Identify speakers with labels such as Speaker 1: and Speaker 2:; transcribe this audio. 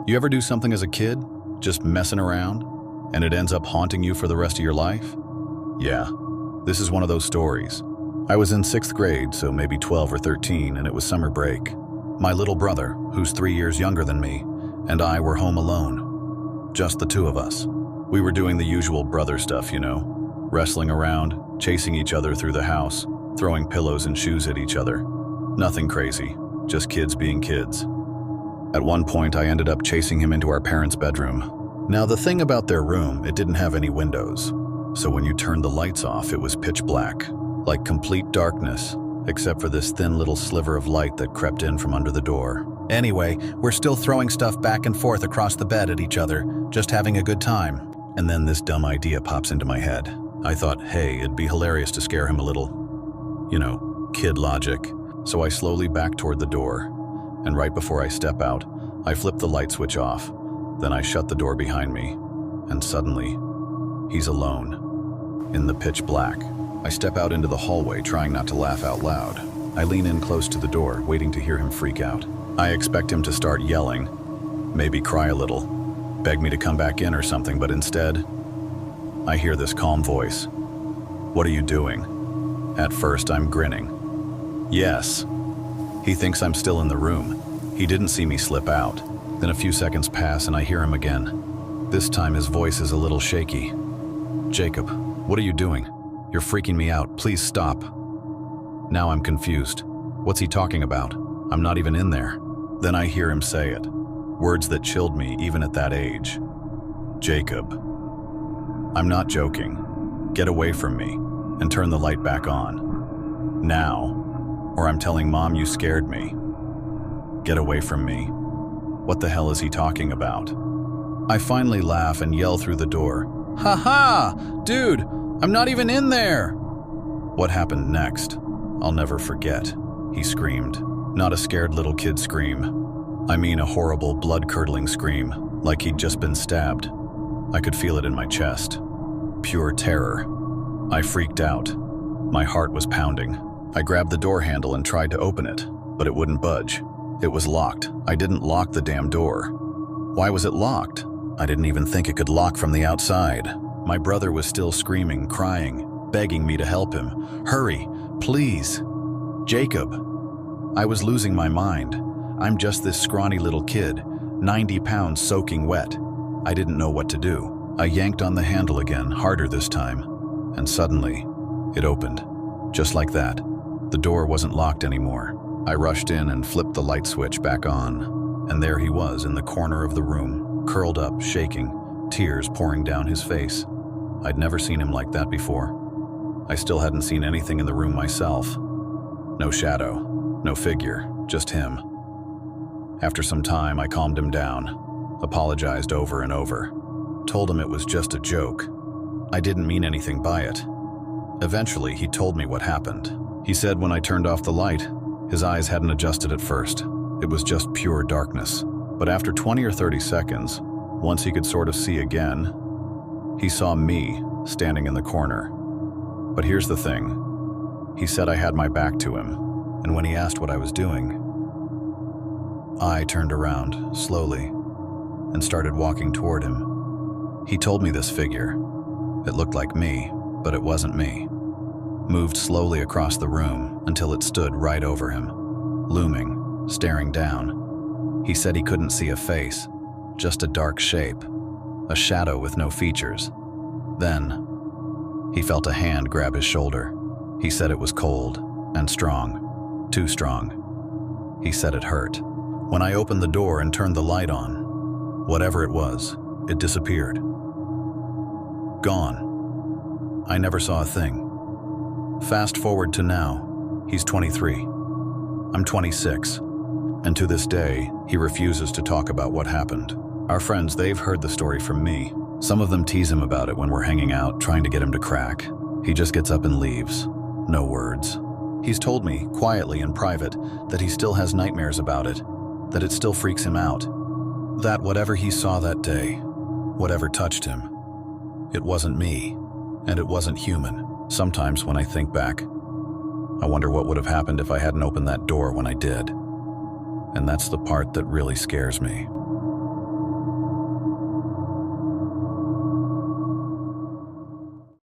Speaker 1: You ever do something as a kid, just messing around, and it ends up haunting you for the rest of your life? Yeah, this is one of those stories. I was in 6th grade, so maybe 12 or 13, and it was summer break. My little brother, who's 3 years younger than me, and I were home alone. Just the two of us. We were doing the usual brother stuff, wrestling around, chasing each other through the house, throwing pillows and shoes at each other. Nothing crazy, just kids being kids. At one point, I ended up chasing him into our parents' bedroom. Now, the thing about their room, it didn't have any windows. So when you turned the lights off, it was pitch black, like complete darkness, except for this thin little sliver of light that crept in from under the door. Anyway, we're still throwing stuff back and forth across the bed at each other, just having a good time. And then this dumb idea pops into my head. I thought, hey, it'd be hilarious to scare him a little. Kid logic. So I slowly back toward the door, and right before I step out, I flip the light switch off. Then I shut the door behind me, and suddenly, he's alone. In the pitch black, I step out into the hallway, trying not to laugh out loud. I lean in close to the door, waiting to hear him freak out. I expect him to start yelling, maybe cry a little, beg me to come back in or something, but instead, I hear this calm voice. "What are you doing?" At first, I'm grinning. Yes. He thinks I'm still in the room. He didn't see me slip out. Then a few seconds pass and I hear him again. This time his voice is a little shaky. "Jacob, what are you doing? You're freaking me out. Please stop." Now I'm confused. What's he talking about? I'm not even in there. Then I hear him say it. Words that chilled me even at that age. "Jacob." I'm not joking. "Get away from me and turn the light back on. Now. Or I'm telling Mom you scared me. Get away from me." What the hell is he talking about? I finally laugh and yell through the door. "Ha ha! Dude, I'm not even in there!" What happened next? I'll never forget. He screamed. Not a scared little kid scream. I mean a horrible, blood-curdling scream, like he'd just been stabbed. I could feel it in my chest. Pure terror. I freaked out. My heart was pounding. I grabbed the door handle and tried to open it, but it wouldn't budge. It was locked. I didn't lock the damn door. Why was it locked? I didn't even think it could lock from the outside. My brother was still screaming, crying, begging me to help him. "Hurry, please. Jacob." I was losing my mind. I'm just this scrawny little kid, 90 pounds soaking wet. I didn't know what to do. I yanked on the handle again, harder this time, and suddenly, it opened. Just like that. The door wasn't locked anymore. I rushed in and flipped the light switch back on, and there he was in the corner of the room, curled up, shaking, tears pouring down his face. I'd never seen him like that before. I still hadn't seen anything in the room myself. No shadow, no figure, just him. After some time, I calmed him down, apologized over and over, told him it was just a joke. I didn't mean anything by it. Eventually, he told me what happened. He said when I turned off the light, his eyes hadn't adjusted at first. It was just pure darkness. But after 20 or 30 seconds, once he could sort of see again, he saw me standing in the corner. But here's the thing. He said I had my back to him, and when he asked what I was doing, I turned around, slowly, and started walking toward him. He told me this figure. It looked like me, but it wasn't me. Moved slowly across the room until it stood right over him, looming, staring down. He said he couldn't see a face, just a dark shape, a shadow with no features. Then, he felt a hand grab his shoulder. He said it was cold and strong, too strong. He said it hurt. When I opened the door and turned the light on, whatever it was, it disappeared. Gone. I never saw a thing. Fast forward to now, he's 23. I'm 26. And to this day, he refuses to talk about what happened. Our friends, they've heard the story from me. Some of them tease him about it when we're hanging out, trying to get him to crack. He just gets up and leaves. No words. He's told me, quietly in private, that he still has nightmares about it, that it still freaks him out. That whatever he saw that day, whatever touched him, it wasn't me, and it wasn't human. Sometimes when I think back, I wonder what would have happened if I hadn't opened that door when I did. And that's the part that really scares me.